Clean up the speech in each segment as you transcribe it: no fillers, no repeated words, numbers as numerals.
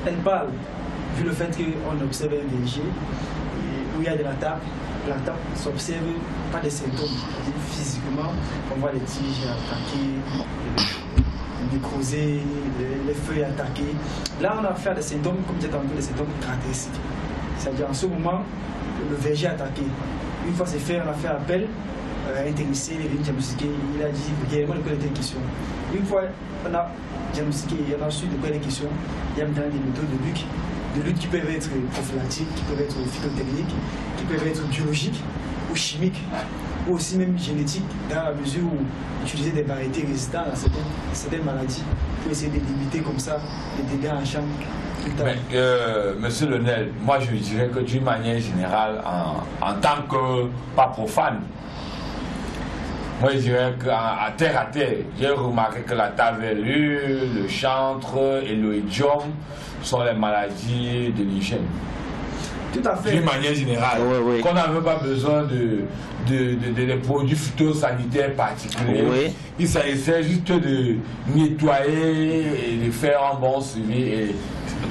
elle parle, vu le fait qu'on observe un verger où il y a de l'attaque s'observe pas des symptômes. Physiquement, on voit les tiges attaquées, les nécrosées, les feuilles attaquées. Là, on a affaire à des symptômes, comme je disais tantôt, des symptômes caractéristiques. C'est-à-dire, en ce moment, le verger est attaqué. Une fois c'est fait, on a fait appel à un technicien, il est venu diagnostiquer, il a dit réellement de quoi il était question. Une fois on a diagnostiqué, on a su de quoi il est question, il y a maintenant des méthodes de lutte qui peuvent être prophylactiques, qui peuvent être phytotechniques, qui peuvent être biologiques ou chimiques, ou aussi même génétiques, dans la mesure où utiliser des variétés résistantes à certaines maladies pour essayer de limiter comme ça les dégâts en champ. Mais, Monsieur Lionel, moi je dirais que d'une manière générale, en tant que pas profane, moi je dirais qu'à terre, j'ai remarqué que la tavelure, le chantre et le hédium sont les maladies de l'hygiène. Tout à fait. D'une manière générale, qu'on n'a même pas besoin de produits phytosanitaires particuliers. Oui. Il s'agissait juste de nettoyer et de faire un bon suivi. Et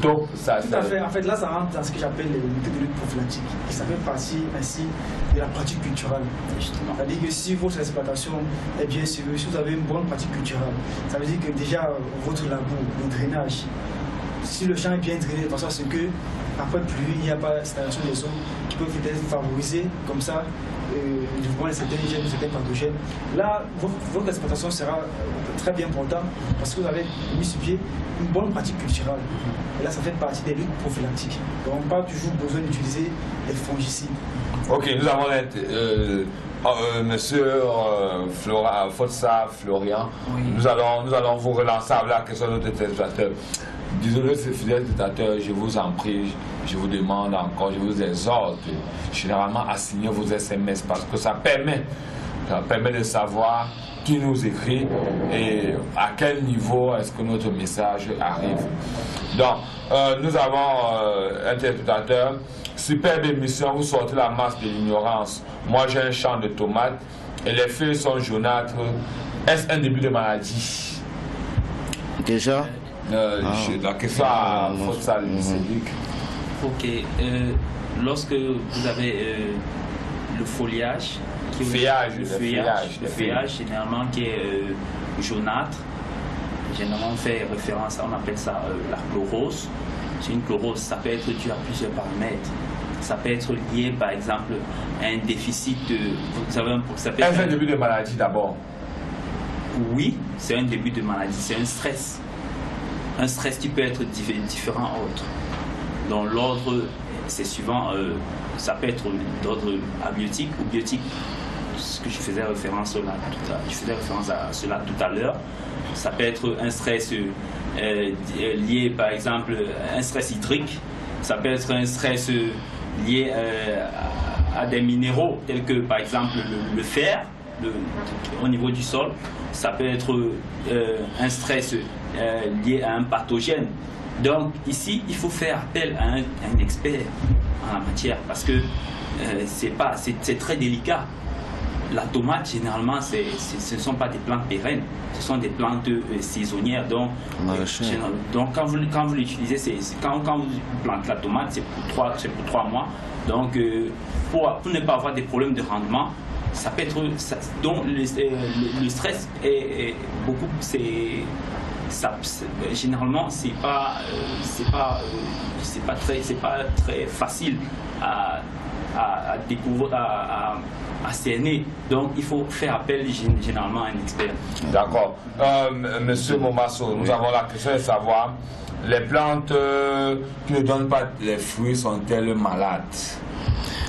donc, tout à fait. En fait, là, ça rentre dans ce que j'appelle les méthodes de lutte prophylatique. Et ça fait partie ainsi de la pratique culturelle. C'est-à-dire que si votre exploitation est bien suivie, si vous avez une bonne pratique culturelle, ça veut dire que déjà votre labour, le drainage, si le champ est bien drainé de façon à ce que après pluie, il n'y a pas d'installation des eaux qui peuvent peut-être favoriser comme ça le développement de certains gènes, certains pathogènes. Là, votre exploitation sera très bien importante parce que vous avez mis sur pied une bonne pratique culturelle. Et là, ça fait partie des luttes prophylactiques. Donc, on n'a pas toujours besoin d'utiliser des fongicides. Ok, nous avons Monsieur Fotsa Florian. Oui. Nous allons vous relancer avec la question de notre téléspectateur. Désolé, ces fidèles spectateurs, je vous en prie, je vous demande encore, je vous exhorte généralement à signer vos SMS parce que ça permet de savoir qui nous écrit et à quel niveau est-ce que notre message arrive. Donc, nous avons un téléspectateur. Superbe émission, vous sortez la masse de l'ignorance. Moi, j'ai un champ de tomates et les feuilles sont jaunâtres. Est-ce un début de maladie? Déjà la question à Fotsa Lucidic. Ok. Lorsque vous avez le foliage, le feuillage généralement qui est jaunâtre, généralement on fait référence à, on appelle ça la chlorose. C'est une chlorose, ça peut être dû à plusieurs paramètres. Ça peut être lié par exemple à un déficit de... Vous savez, ça peut être un début de maladie d'abord. Oui, c'est un début de maladie, c'est un stress. Un stress qui peut être différent autre. Dans l'ordre, c'est suivant, ça peut être d'ordre abiotique ou biotique. Ce que je faisais référence à cela tout à l'heure. Ça peut être un stress lié par exemple à un stress hydrique. Ça peut être un stress lié à des minéraux tels que par exemple le fer au niveau du sol. Ça peut être un stress lié à un pathogène. Donc ici, il faut faire appel à un expert en la matière parce que c'est très délicat. La tomate, généralement, ce ne sont pas des plantes pérennes, ce sont des plantes saisonnières. Donc quand vous l'utilisez, quand vous plantez la tomate, c'est pour 3 mois. Donc pour ne pas avoir des problèmes de rendement, ça peut être... donc le stress est beaucoup... généralement, c'est pas très facile à découvrir, à cerner. Donc, il faut faire appel généralement à un expert. D'accord. Monsieur Momasso, nous avons la question de savoir, les plantes qui ne donnent pas les fruits sont-elles malades?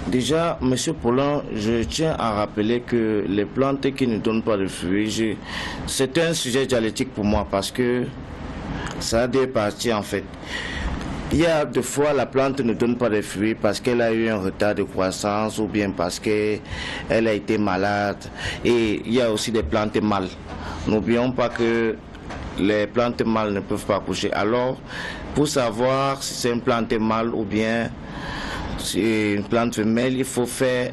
Déjà, Monsieur Paulin, je tiens à rappeler que les plantes qui ne donnent pas de fruits, c'est un sujet dialectique pour moi parce que ça a deux parties en fait. Il y a des fois la plante ne donne pas de fruits parce qu'elle a eu un retard de croissance ou bien parce qu'elle a été malade. Et il y a aussi des plantes mâles. N'oublions pas que les plantes mâles ne peuvent pas coucher. Alors, pour savoir si c'est une plante mâle ou bien une plante femelle, il faut faire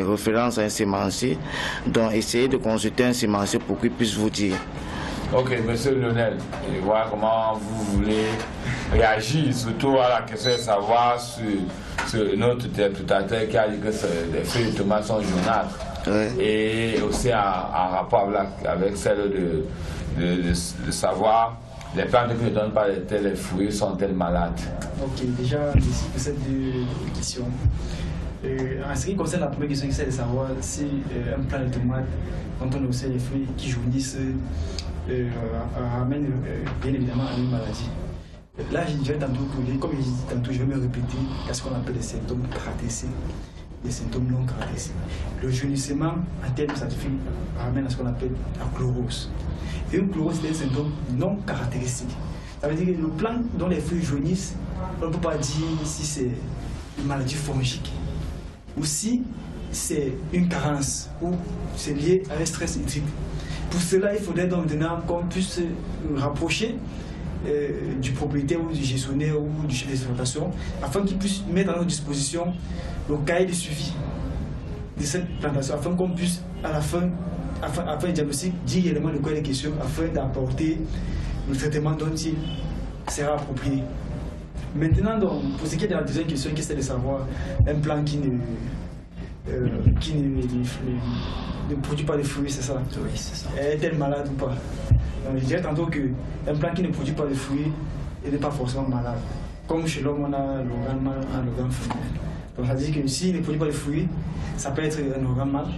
référence à un sémencier. Donc, essayez de consulter un sémencier pour qu'il puisse vous dire. Ok, monsieur Lionel, et voilà comment vous voulez réagir, surtout à la question de savoir sur notre interprétateur qui a dit que les feuilles de tomates sont jaunâtres. Ouais. Et aussi en rapport avec celle de savoir les plantes qui ne donnent pas les fruits sont-elles malades. Ok, déjà, merci pour cette question. En ce qui concerne la première question, c'est de savoir si un plant de tomates, quand on observe les fruits qui jaunissent, ramène bien évidemment à une maladie. Là, je vais tantôt, comme je dis tantôt, je vais me répéter à ce qu'on appelle des symptômes caractéristiques, des symptômes non caractéristiques. Le jaunissement, en termes scientifiques, ramène à ce qu'on appelle la chlorose. Et une chlorose, c'est un symptôme non caractéristique. Ça veut dire que le plant dont les feuilles jaunissent, on ne peut pas dire si c'est une maladie fongique ou si c'est une carence ou c'est lié à un stress hydrique. Pour cela, il faudrait donc maintenant qu'on puisse se rapprocher du propriétaire ou du gestionnaire ou du chef d'exploitation afin qu'il puisse mettre à notre disposition le cahier de suivi de cette plantation afin qu'on puisse à la fin, afin le diagnostic, dire réellement de quoi il est question afin d'apporter le traitement dont il sera approprié. Maintenant, donc, pour ce qui est de la deuxième question, qui est de savoir un plant qui ne produit pas de fruits, c'est ça? Oui, c'est ça. Est-elle malade ou pas? Donc, je dirais tantôt qu'un plant qui ne produit pas de fruits, il n'est pas forcément malade. Comme chez l'homme, on a l'organe mâle, on a l'organe femelle. Donc ça veut dire que s'il ne produit pas de fruits, ça peut être un organe mâle.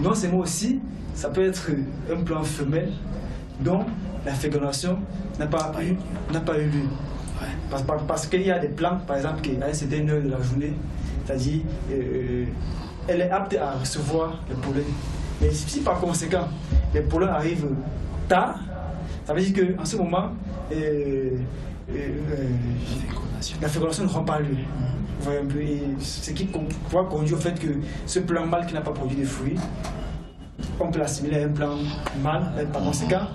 Non seulement aussi, ça peut être un plant femelle dont la fécondation n'a pas eu lieu. Parce qu'il y a des plantes, par exemple, qui à une certaine heure de la journée, c'est-à-dire elle est apte à recevoir le pollen. Mais si par conséquent, les pollens arrivent tard, ça veut dire qu'en ce moment, la fécondation ne rend pas lieu. Vous voyez un peu, ce qui pourra conduire au fait que ce plant mâle qui n'a pas produit de fruits, on peut l'assimiler à un plant mâle, par conséquent,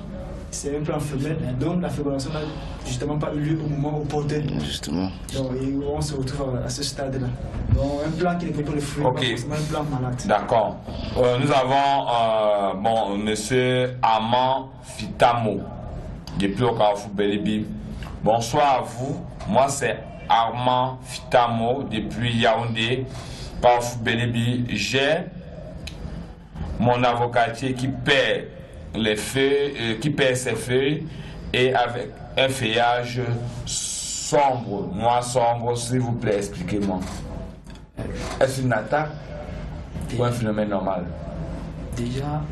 c'est un plant femelle, donc la fécondation n'a justement pas eu lieu au moment opportun. Justement. Donc on se retrouve à ce stade-là. Donc un plant qui ne produit pas de fruits, okay. C'est un plant malade. D'accord. Nous avons monsieur Armand Fitamo, depuis au Carrefour Belibi. Bonsoir à vous. Moi c'est Armand Fitamo, depuis Yaoundé, Carrefour Belibi. J'ai mon avocatier qui perd les feuilles, qui perd ses feuilles et avec un feuillage sombre, noir sombre, s'il vous plaît, expliquez-moi. Est-ce une attaque ou un phénomène normal? Déjà...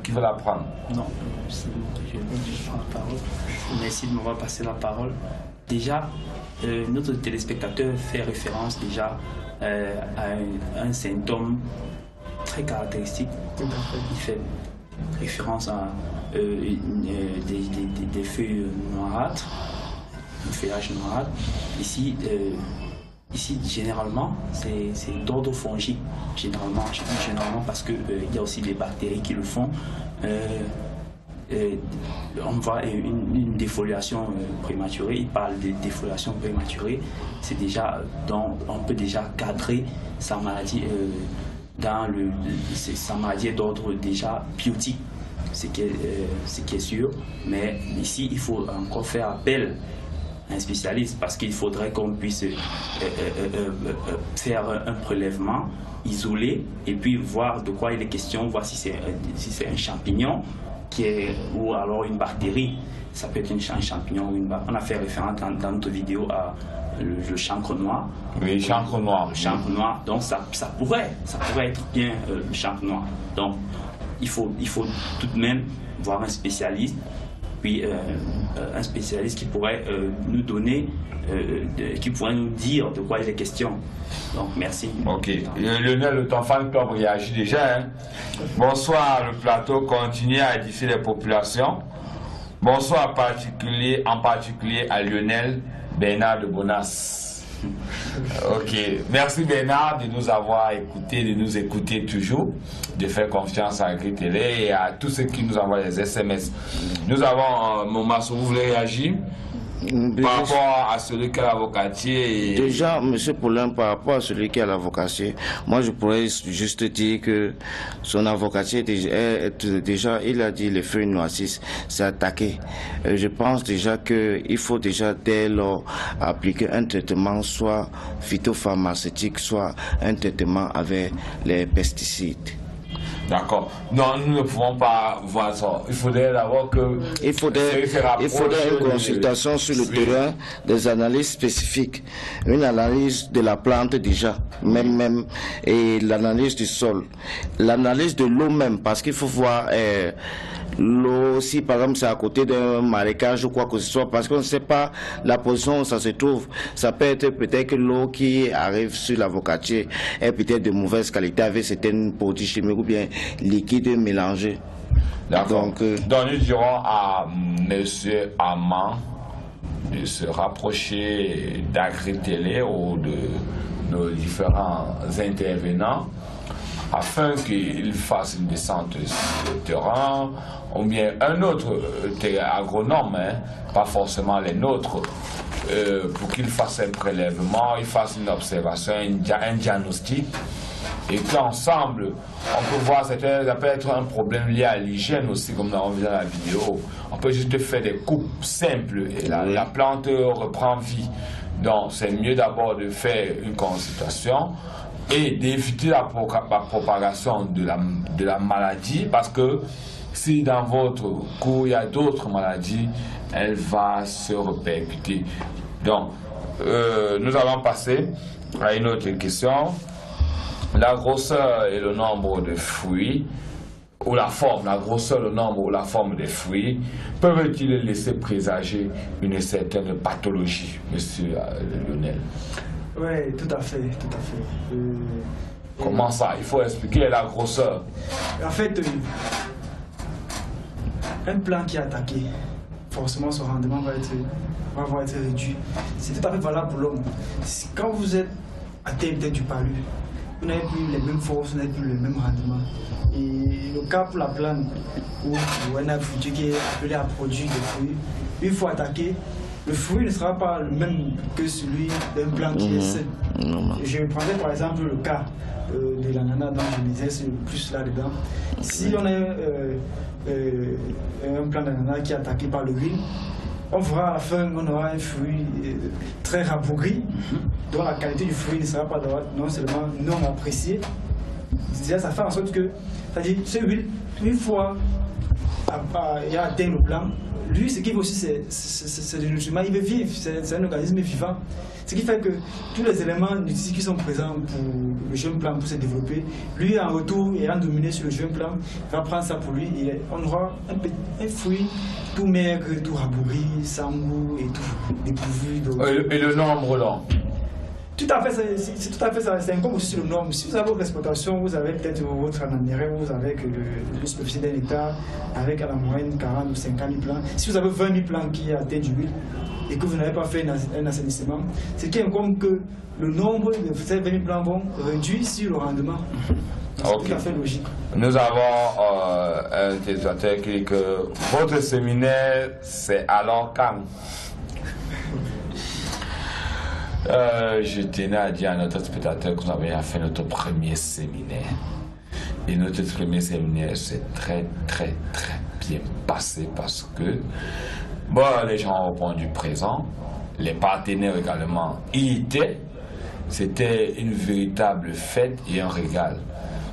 qui veut la prendre? Non, c'est bon, je prends la parole. Merci de m'avoir passé la parole. Déjà, notre téléspectateur fait référence déjà à un symptôme très caractéristique. Il fait référence à des feuilles noirâtres, un feuillage noirâtre. Ici, généralement, c'est d'ordre fongique, généralement parce qu'il y a aussi des bactéries qui le font. On voit une défoliation prématurée. Il parle de défoliation prématurée. C'est déjà, on peut déjà cadrer sa maladie sa maladie est d'ordre déjà biotique, ce qui est sûr. Mais ici, il faut encore faire appel à un spécialiste parce qu'il faudrait qu'on puisse faire un prélèvement isolé et puis voir de quoi il est question, voir si c'est un champignon ou alors une bactérie. Ça peut être un champignon ou une bactérie. On a fait référence dans notre vidéo à le chancre noir. Oui, chancre noir. Le chancre noir. Donc ça pourrait être bien le chancre noir. Donc il faut tout de même voir un spécialiste, puis un spécialiste qui pourrait nous donner, qui pourrait nous dire de quoi il est question. Donc merci. Ok. Lionel, le fan club réagit déjà. Hein? Bonsoir, le plateau continue à édifier les populations. Bonsoir en particulier à Lionel Bernard de Bonas. Ok, merci Bernard de nous avoir écoutés, de nous écouter toujours, de faire confiance à Gris Télé et à tous ceux qui nous envoient des SMS. Nous avons Momasso, vous voulez réagir? par rapport à celui qui a l'avocatier. Déjà, M. Paulin, par rapport à celui qui a l'avocatier, moi je pourrais juste dire que son avocatier, déjà, il a dit les feuilles noisses, c'est attaqué. Je pense déjà qu'il faut déjà dès lors appliquer un traitement soit phytopharmaceutique, soit un traitement avec les pesticides. D'accord. Non, nous ne pouvons pas voir ça. Il faudrait d'abord que... Il faudrait une consultation sur le terrain, des analyses spécifiques, une analyse de la plante déjà, même et l'analyse du sol, l'analyse de l'eau même, parce qu'il faut voir l'eau, si par exemple c'est à côté d'un marécage ou quoi que ce soit, parce qu'on ne sait pas la position où ça se trouve. Ça peut être peut-être que l'eau qui arrive sur l'avocatier est peut-être de mauvaise qualité avec certains produits chimiques ou bien liquides mélangés. D'accord. Donc nous dirons à M. Amand de se rapprocher d'Agri-Télé ou de nos différents intervenants afin qu'il fasse une descente sur le terrain, ou bien un autre agronome, pas forcément les nôtres, pour qu'il fasse un prélèvement, il fasse une observation, un diagnostic, et qu'ensemble, on peut voir, ça peut être un problème lié à l'hygiène aussi, comme nous avons vu dans la vidéo. On peut juste faire des coupes simples, et la plante reprend vie. Donc c'est mieux d'abord de faire une consultation, et d'éviter la propagation de la maladie, parce que si dans votre cours il y a d'autres maladies, elle va se répercuter. Donc, nous allons passer à une autre question. La grosseur et le nombre de fruits, ou la forme, la grosseur, le nombre ou la forme des fruits, peuvent-ils laisser présager une certaine pathologie, monsieur Lionel? Oui, tout à fait, tout à fait. Comment ça? Il faut expliquer la grosseur. En fait, un plant qui est attaqué, forcément son rendement va être réduit. C'est tout à fait valable pour l'homme. Quand vous êtes atteint peut-être du palu, vous n'avez plus les mêmes forces, vous n'avez plus le même rendement. Et le cas pour la plante, ou un arbre fruitier qui est appelé à produire des fruits, une fois attaqué, le fruit ne sera pas le même que celui d'un plant qui est seul. Je prendrais par exemple le cas de l'ananas dont je disais plus là-dedans. Si on a un plant d'ananas qui est attaqué par le huile, on verra à la fin on aura un fruit très rabougri, dont la qualité du fruit ne sera pas non seulement non appréciée. Déjà, ça fait en sorte que, c'est-à-dire, ce huile, une fois il a atteint le plant, lui, ce qu'il veut aussi, c'est du nutriment, il veut vivre, c'est un organisme vivant. Ce qui fait que tous les éléments nutritifs qui sont présents pour le jeune plant pour se développer, lui, en retour, ayant dominé sur le jeune plant, va prendre ça pour lui et on aura un fruit tout maigre, tout rabougri, sans goût et tout dépourvu de... Et le nombre, là? Tout à fait, c'est tout à fait ça. C'est un comme aussi sur le nombre. Si vous avez votre exploitation, vous avez peut-être votre ananéraire, vous avez le superficie d'un hectare avec à la moyenne 40 ou 50 000 plants. Si vous avez 20 000 plants qui atteignent du huile et que vous n'avez pas fait un assainissement, c'est qu'il y a comme que le nombre de ces 20 000 plants vont réduire sur le rendement. C'est tout à fait logique. Nous avons un utilisateur qui dit que votre séminaire, c'est alors calme. Je tenais à dire à notre spectateur que nous avons fait notre premier séminaire. Et notre premier séminaire s'est très bien passé parce que les gens ont répondu présent, les partenaires également y étaient. C'était une véritable fête et un régal.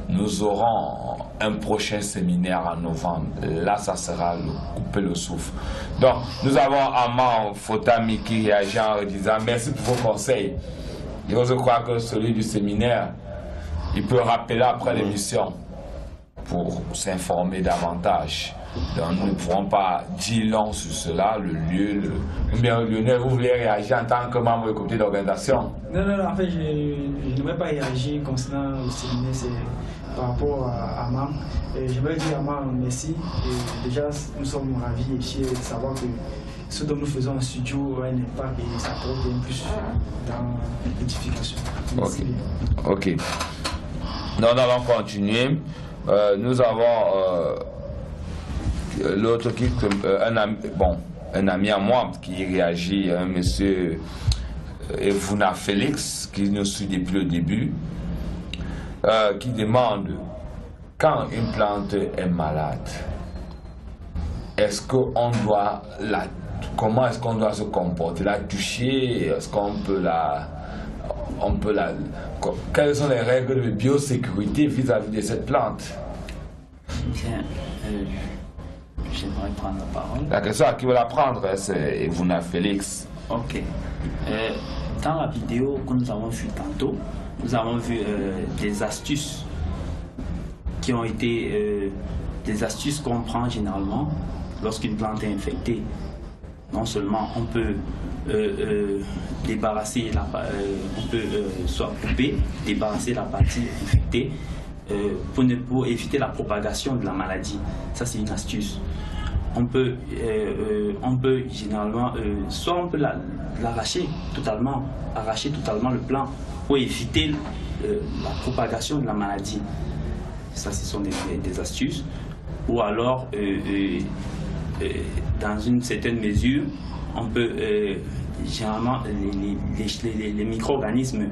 Nous aurons un prochain séminaire en novembre. Là, ça sera couper le souffle. Donc, nous avons Amand Fotami qui réagit en disant merci pour vos conseils. Je crois que celui du séminaire, il peut rappeler après l'émission pour s'informer davantage. Donc, nous ne pourrons pas dire long sur cela, le lieu, Bien, Lionel, vous voulez réagir en tant que membre du comité d'organisation? Non, en fait, je n'aimerais pas réagir concernant le séminaire, c'est par rapport à Amand. J'aimerais dire à Amand merci. Et déjà, nous sommes ravis et fiers de savoir que ce dont nous faisons en studio a un impact et ça porte bien plus dans l'édification. Merci bien. Ok. Nous allons continuer. Nous avons l'autre qui, un ami, bon, un ami à moi qui réagit, un monsieur Evuna Félix, qui nous suit depuis le début, qui demande quand une plante est malade, est-ce qu'on doit comment est-ce qu'on doit se comporter, la toucher, est-ce qu'on peut quelles sont les règles de biosécurité vis-à-vis de cette plante? Bien, j'aimerais prendre la parole. La question à qui veut la prendre, c'est Evuna Félix. Ok. Dans la vidéo que nous avons vue tantôt, nous avons vu des astuces qui ont été des astuces qu'on prend généralement lorsqu'une plante est infectée. Non seulement on peut débarrasser on peut soit couper, débarrasser la partie infectée pour éviter la propagation de la maladie. Ça, c'est une astuce. On peut généralement, soit on peut arracher totalement le plant pour éviter la propagation de la maladie. Ça, ce sont des astuces. Ou alors, dans une certaine mesure, on peut généralement les micro-organismes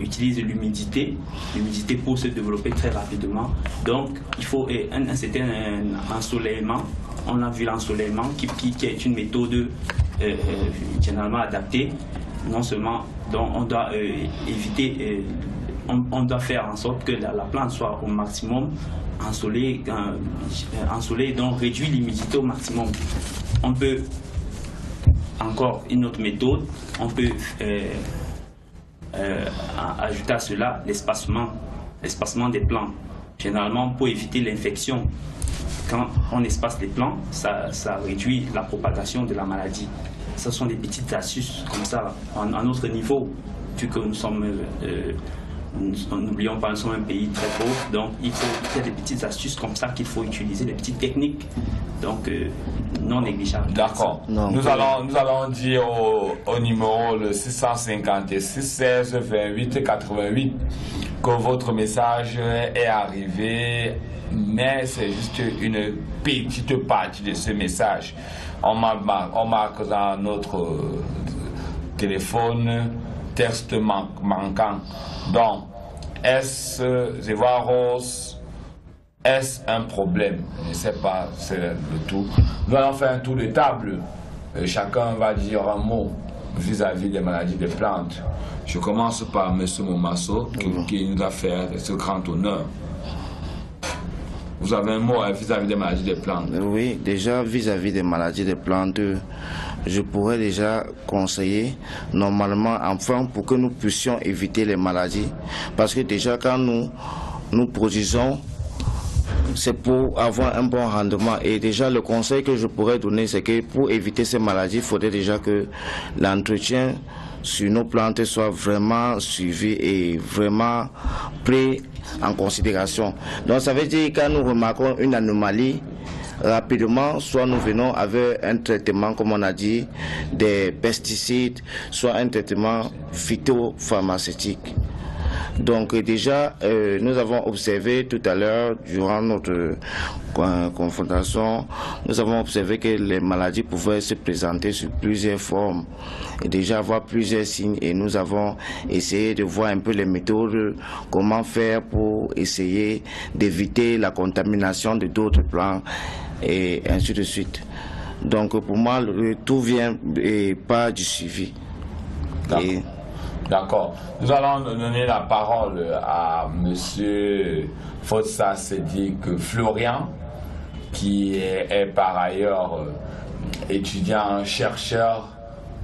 utilisent l'humidité pour se développer très rapidement. Donc il faut un certain ensoleillement. On a vu l'ensoleillement qui est une méthode généralement adaptée. Non seulement, donc on doit éviter, on doit faire en sorte que la plante soit au maximum ensoleillée, donc réduire l'humidité au maximum. On peut, encore une autre méthode, on peut ajouter à cela l'espacement des plants. Généralement, pour éviter l'infection, quand on espace les plants, ça réduit la propagation de la maladie. Ce sont des petites astuces comme ça, à notre niveau, vu que nous sommes, n'oublions pas, nous sommes un pays très pauvre, donc il y a des petites astuces comme ça qu'il faut utiliser, des petites techniques, donc non négligeables. D'accord. Nous allons dire au numéro le 656 16 28 88 que votre message est arrivé, mais c'est juste une petite partie de ce message. On marque dans notre téléphone texte manquant. Donc, est-ce un problème? Je ne sais pas, c'est le tout. Nous allons faire un tour de table. Chacun va dire un mot vis-à-vis des maladies des plantes. Je commence par M. Momasso, qui nous a fait ce grand honneur. Vous avez un mot vis-à-vis des maladies des plantes? Oui, déjà vis-à-vis des maladies des plantes, je pourrais déjà conseiller normalement, enfin, pour que nous puissions éviter les maladies. Parce que déjà quand nous produisons, c'est pour avoir un bon rendement. Et déjà le conseil que je pourrais donner, c'est que pour éviter ces maladies, il faudrait déjà que l'entretien sur nos plantes soit vraiment suivi et vraiment pris en considération. Donc ça veut dire que quand nous remarquons une anomalie, rapidement, soit nous venons avec un traitement, comme on a dit, des pesticides, soit un traitement phytopharmaceutique. Donc déjà, nous avons observé tout à l'heure, durant notre confrontation, nous avons observé que les maladies pouvaient se présenter sous plusieurs formes et déjà avoir plusieurs signes, et nous avons essayé de voir un peu les méthodes, comment faire pour essayer d'éviter la contamination de d'autres plants et ainsi de suite. Donc pour moi, tout vient et pas du suivi. D'accord. Nous allons donner la parole à M. Fotsa Sédic Florian, qui est par ailleurs étudiant, chercheur,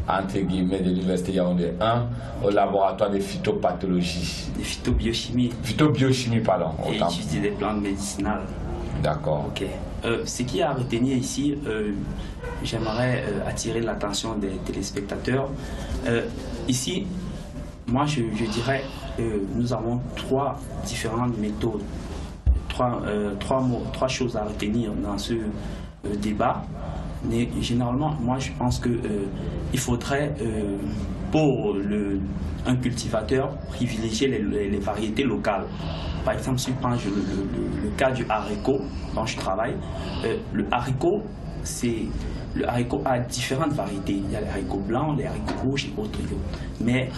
entre guillemets, de l'Université Yaoundé 1, au laboratoire de phytopathologie. De phytobiochimie. Phytobiochimie, pardon. Et étudier des plantes médicinales. D'accord. Ok. Ce qui est à retenir ici, j'aimerais attirer l'attention des téléspectateurs. Ici, moi je dirais nous avons trois différentes méthodes, trois choses à retenir dans ce débat. Mais généralement, moi je pense que il faudrait pour un cultivateur privilégier les variétés locales. Par exemple, si je prends le cas du haricot dont je travaille, le haricot, c'est le haricot a différentes variétés. Il y a les haricots blancs, les haricots rouges et autres. Mais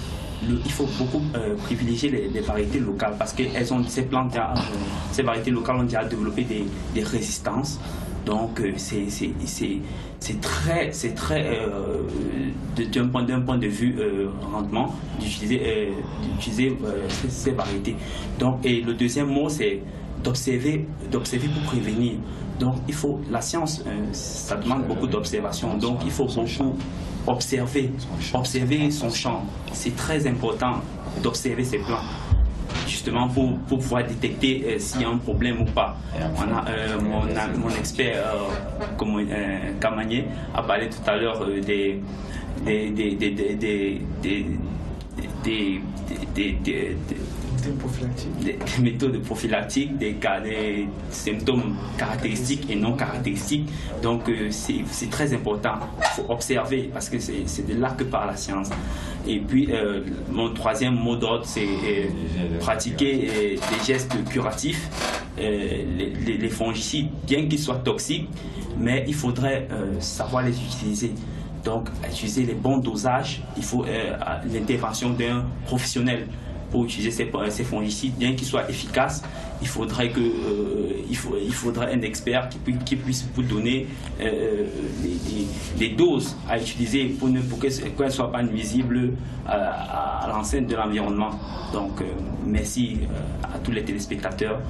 il faut beaucoup privilégier les variétés locales parce que ces variétés locales ont déjà développé des résistances. Donc c'est très d'un point de vue rendement d'utiliser ces variétés. Donc, et le deuxième mot, c'est d'observer pour prévenir. Donc la science, ça demande beaucoup d'observation. Donc il faut beaucoup observer son champ. C'est très important d'observer ses plants, justement pour pouvoir détecter s'il y a un problème ou pas. Mon expert Kamagné a parlé tout à l'heure des méthodes prophylactiques, des symptômes caractéristiques et non caractéristiques. Donc c'est très important. Il faut observer parce que c'est de là que part la science. Et puis mon troisième mot d'ordre, c'est pratiquer des gestes curatifs. Les fongicides, bien qu'ils soient toxiques, mais il faudrait savoir les utiliser. Donc utiliser les bons dosages, il faut l'intervention d'un professionnel pour utiliser ces fongicides, bien qu'ils soient efficaces. Il faudrait un expert qui puisse vous donner des doses à utiliser pour qu'elles ne soient pas nuisibles à l'enceinte de l'environnement. Donc merci à tous les téléspectateurs.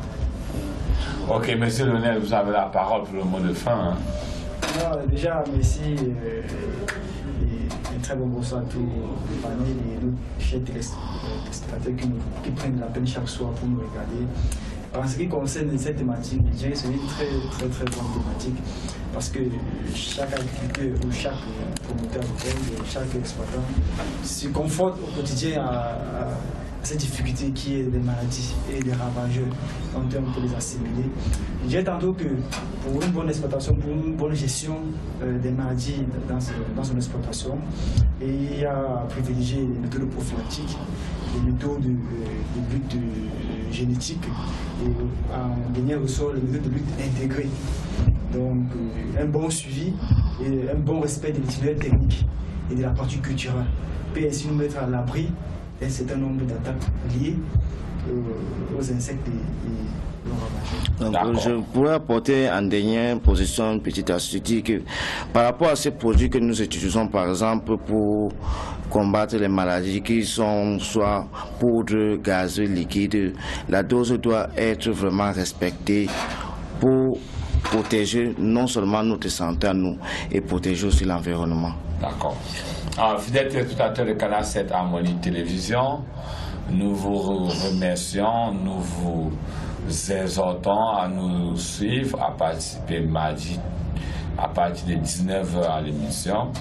Ok, monsieur Lionel, vous avez la parole pour le mot de fin. Hein. Non, déjà, merci. Et très bon bonsoir à tous les chers téléspectateurs qui prennent la peine chaque soir pour nous regarder. En ce qui concerne cette thématique, je dirais que c'est une très bonne thématique parce que chaque agriculteur ou chaque promoteur agricole, chaque exploitant se confronte au quotidien à cette difficulté qui est des maladies et des ravageurs dont on peut les assimiler. Je dirais tantôt que pour une bonne exploitation, pour une bonne gestion des maladies dans son exploitation, il y a à privilégier les méthodes prophylactiques, les méthodes de lutte génétique et en dernier ressort les méthodes de lutte intégrée. Donc un bon suivi et un bon respect des itinéraires techniques et de la partie culturelle peut ainsi nous mettre à l'abri d'un certain nombre d'attaques liées aux insectes et aux ravageurs. Donc, je pourrais apporter en dernière position une petite astuce que par rapport à ces produits que nous utilisons par exemple pour combattre les maladies qui sont soit poudre, gazeux, liquide, la dose doit être vraiment respectée pour protéger non seulement notre santé à nous et protéger aussi l'environnement. D'accord. Fidèle téléspectateur de Canal 7 Harmonie Télévision, nous vous remercions, nous vous exhortons à nous suivre, à participer mardi à partir de 19h à l'émission,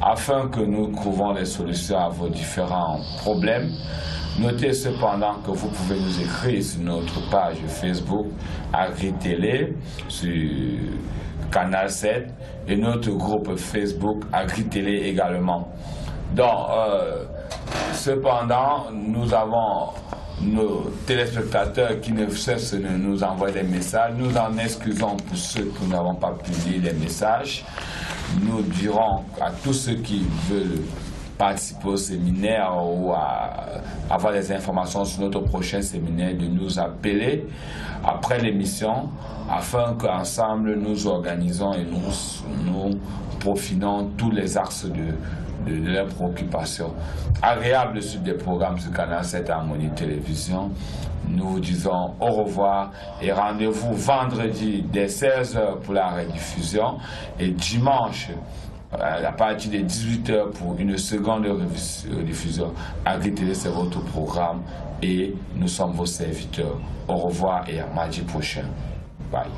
afin que nous trouvons les solutions à vos différents problèmes. Notez cependant que vous pouvez nous écrire sur notre page Facebook AgriTélé, sur Canal 7 et notre groupe Facebook AgriTélé également. Donc, cependant, nous avons nos téléspectateurs qui ne cessent de nous envoyer des messages. Nous en excusons pour ceux qui n'avons pas pu lire les messages. Nous dirons à tous ceux qui veulent participer au séminaire ou à avoir des informations sur notre prochain séminaire de nous appeler après l'émission afin qu'ensemble nous organisons et nous profinons tous les axes de leurs préoccupations. Agréable de suivre des programmes sur Canal 7 Harmonie Télévision. Nous vous disons au revoir et rendez-vous vendredi dès 16h pour la rediffusion et dimanche à partir de 18h pour une seconde rediffusion. AgriTélé, c'est votre programme et nous sommes vos serviteurs. Au revoir et à mardi prochain. Bye.